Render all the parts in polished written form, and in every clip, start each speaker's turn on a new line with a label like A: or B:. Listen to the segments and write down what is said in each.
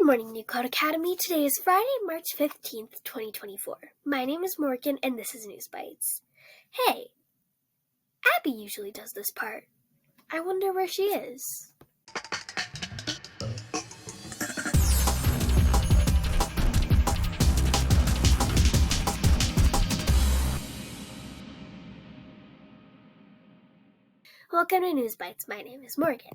A: morning, New Code Academy. Today is Friday, March 15th, 2024. My name is Morgan, and this is NewsBYTEs. Hey, Abby usually does this part. I wonder where she is. Welcome to NewsBYTEs. My name is Morgan.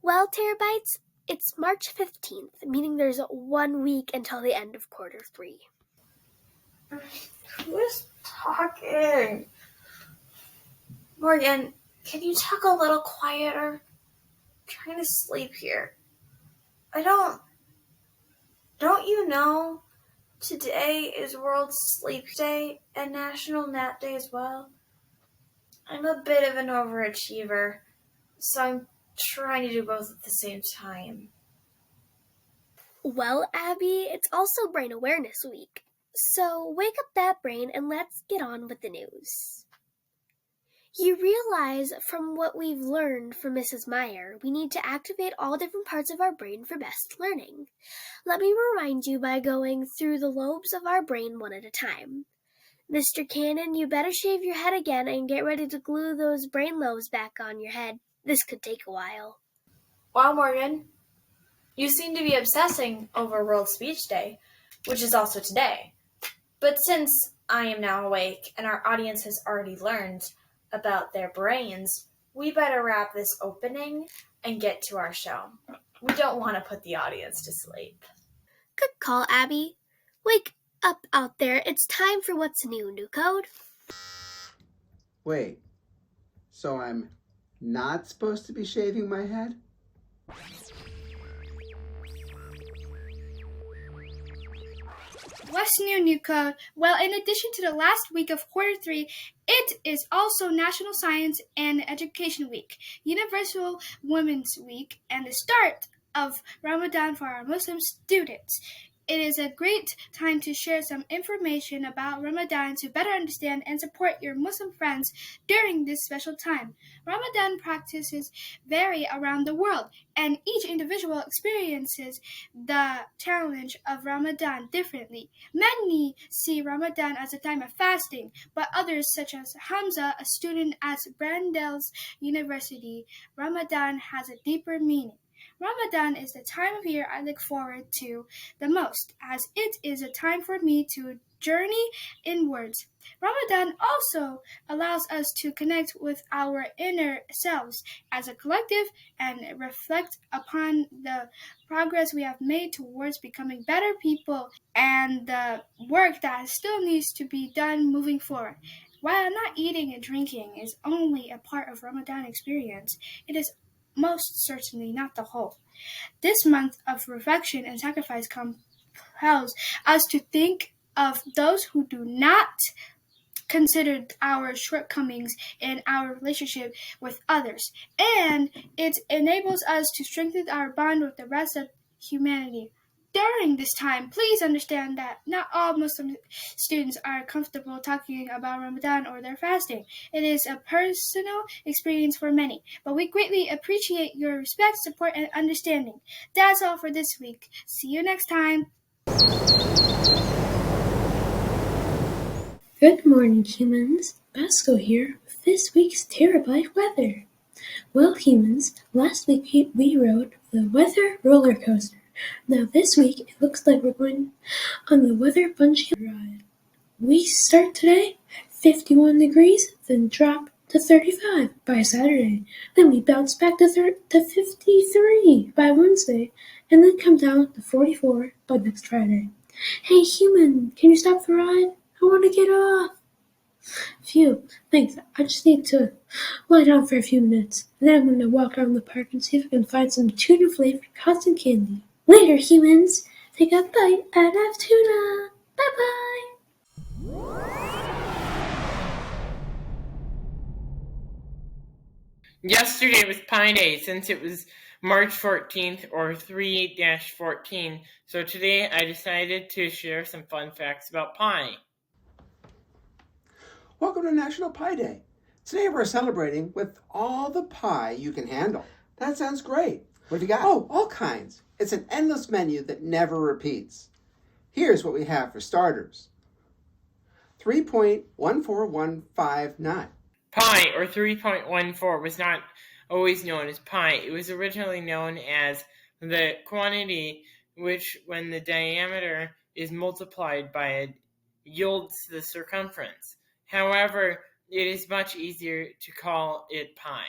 A: Well, TeraBYTEs, it's March 15th, meaning there's 1 week until the end of quarter 3.
B: Who is talking? Morgan, can you talk a little quieter? I'm trying to sleep here. Don't you know today is World Sleep Day and National Nap Day as well? I'm a bit of an overachiever, so I'm trying to do both at the same time.
A: Well, Abby, it's also Brain Awareness Week. So wake up that brain and let's get on with the news. You realize from what we've learned from Mrs. Meyer, we need to activate all different parts of our brain for best learning. Let me remind you by going through the lobes of our brain one at a time. Mr. Cannon, you better shave your head again and get ready to glue those brain lobes back on your head. This could take a while.
B: Wow, Morgan, you seem to be obsessing over World Speech Day, which is also today. But since I am now awake and our audience has already learned about their brains, we better wrap this opening and get to our show. We don't want to put the audience to sleep.
A: Good call, Abby. Wake up out there. It's time for What's New, New Code.
C: Wait, so I'm not supposed to be shaving my head?
D: What's new, New Code? Well, in addition to the last week of quarter 3, it is also National Science and Education Week, Universal Women's Week, and the start of Ramadan for our Muslim students. It is a great time to share some information about Ramadan to better understand and support your Muslim friends during this special time. Ramadan practices vary around the world, and each individual experiences the challenge of Ramadan differently. Many see Ramadan as a time of fasting, but others, such as Hamza, a student at Brandeis University, Ramadan has a deeper meaning. Ramadan is the time of year I look forward to the most, as it is a time for me to journey inwards. Ramadan also allows us to connect with our inner selves as a collective and reflect upon the progress we have made towards becoming better people and the work that still needs to be done moving forward. While not eating and drinking is only a part of Ramadan experience, it is most certainly not the whole. This month of reflection and sacrifice compels us to think of those who do not consider our shortcomings in our relationship with others, and it enables us to strengthen our bond with the rest of humanity. During this time, please understand that not all Muslim students are comfortable talking about Ramadan or their fasting. It is a personal experience for many, but we greatly appreciate your respect, support, and understanding. That's all for this week. See you next time.
E: Good morning, humans. Basco here with this week's TeraBYTE Weather. Well, humans, last week we rode the weather roller coaster. Now this week, it looks like we're going on the weather bungee ride. We start today at 51 degrees, then drop to 35 by Saturday. Then we bounce back to 53 by Wednesday, and then come down to 44 by next Friday. Hey human, can you stop the ride? I want to get off. Phew, thanks. I just need to lie down for a few minutes, and then I'm going to walk around the park and see if I can find some tuna-flavored cotton candy. Later, humans. Take a bite out of tuna. Bye-bye.
F: Yesterday was Pi Day, since it was March 14th, or 3-14, so today I decided to share some fun facts about pi.
C: Welcome to National Pi Day. Today we're celebrating with all the pie you can handle. That sounds great. What have you got? Oh, all kinds. It's an endless menu that never repeats. Here's what we have for starters. 3.14159.
F: Pi, or 3.14, was not always known as pi. It was originally known as the quantity which, when the diameter is multiplied by it, yields the circumference. However, it is much easier to call it pi.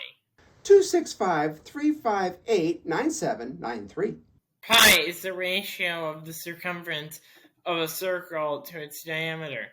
C: 265,358,9793.
F: Pi is the ratio of the circumference of a circle to its diameter.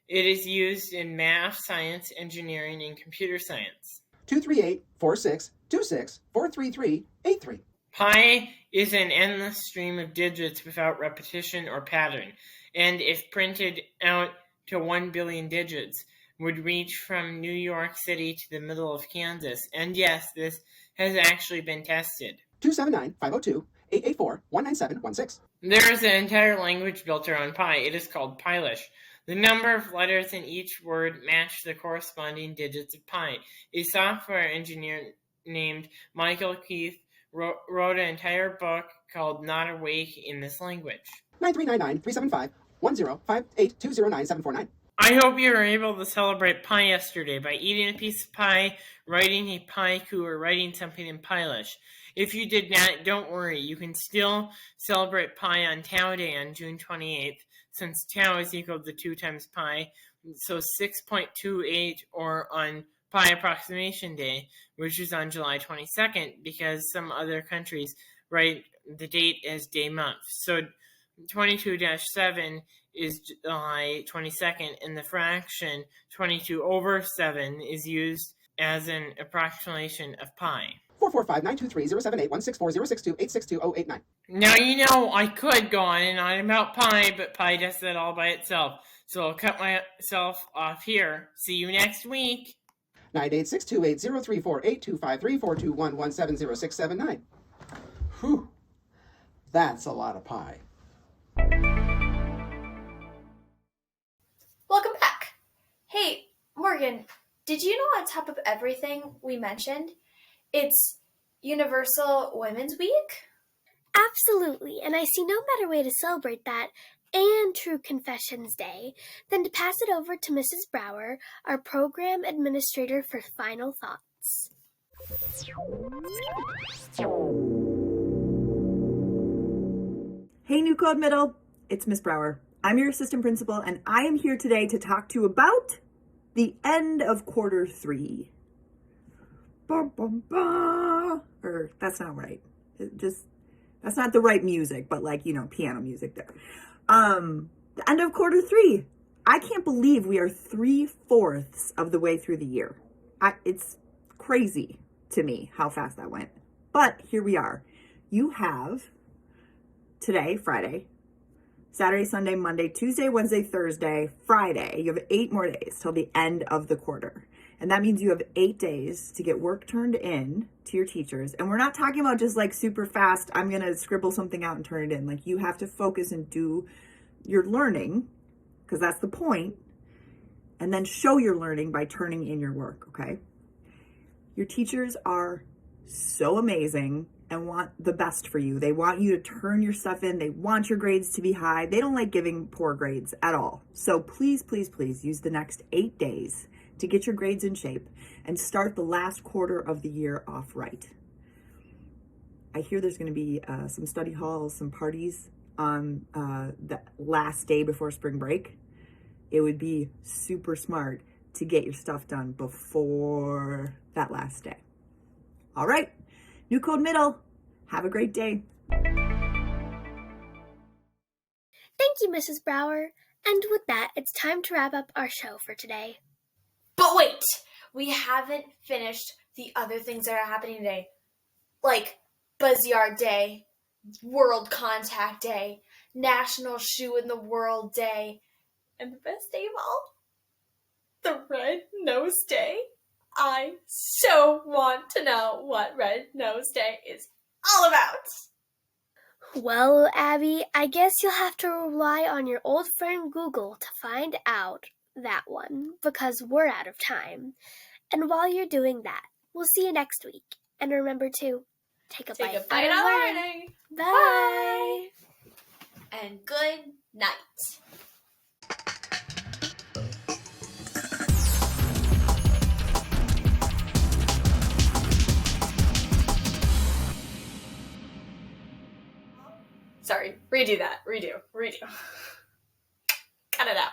F: It is used in math, science, engineering, and computer science.
C: 238,46,26,433,83.
F: Pi is an endless stream of digits without repetition or pattern, and if printed out to 1 billion digits, would reach from New York City to the middle of Kansas. And yes, this has actually been tested.
C: 279-502-884-19716.
F: There is an entire language built around pi. It is called Pilish. The number of letters in each word match the corresponding digits of pi. A software engineer named Michael Keith wrote an entire book called Not Awake in this language.
C: 9399-375-1058-209-749.
F: I hope you were able to celebrate pi yesterday by eating a piece of pie, writing a paiku, or writing something in Pilish. If you did not, don't worry. You can still celebrate pi on Tau Day on June 28th, since tau is equal to 2 times pi, so 6.28, or on Pi Approximation Day, which is on July 22nd, because some other countries write the date as day month. So 22-7 is July 22nd, and the fraction 22 over 7 is used as an approximation of pi.
C: 445-923-078-164-062-862-089.
F: Now, you know, I could go on and on about pi, but pi does that all by itself. So I'll cut myself off here. See you next week.
C: 986-280-348-253-421-170-679. Whew, that's a lot of pie.
B: Welcome back. Hey, Morgan, did you know on top of everything we mentioned, it's Universal Women's Week?
A: Absolutely, and I see no better way to celebrate that and True Confessions Day than to pass it over to Mrs. Brower, our program administrator, for final thoughts.
G: Hey, New Code Middle, it's Miss Brower. I'm your assistant principal, and I am here today to talk to you about the end of quarter 3. Bum, bum, bum. Or that's not right. That's not the right music, but like, piano music there. The end of quarter 3. I can't believe we are 3/4 of the way through the year. It's crazy to me how fast that went. But here we are. You have today, Friday, Saturday, Sunday, Monday, Tuesday, Wednesday, Thursday, Friday. You have 8 more days till the end of the quarter. And that means you have 8 days to get work turned in to your teachers. And we're not talking about just like super fast, I'm going to scribble something out and turn it in. Like, you have to focus and do your learning, because that's the point. And then show your learning by turning in your work, okay? Your teachers are so amazing and want the best for you. They want you to turn your stuff in. They want your grades to be high. They don't like giving poor grades at all. So please, please, please use the next 8 days to get your grades in shape and start the last quarter of the year off right. I hear there's going to be some study halls, some parties on the last day before spring break. It would be super smart to get your stuff done before that last day. All right, New Code Middle, have a great day.
A: Thank you, Mrs. Brower. And with that, it's time to wrap up our show for today.
B: But wait, we haven't finished the other things that are happening today. Like Buzz Yard Day, World Contact Day, National Shoe in the World Day, and the best day of all, the Red Nose Day. I so want to know what Red Nose Day is all about.
A: Well, Abby, I guess you'll have to rely on your old friend Google to find out that one, because we're out of time. And while you're doing that, we'll see you next week. And remember to Take a
B: Take
A: bite
B: a bite
A: out
B: out
A: of
B: of
A: learning.
B: learning.
A: Bye.
B: And good night. Sorry, redo that. Redo. Cut it out.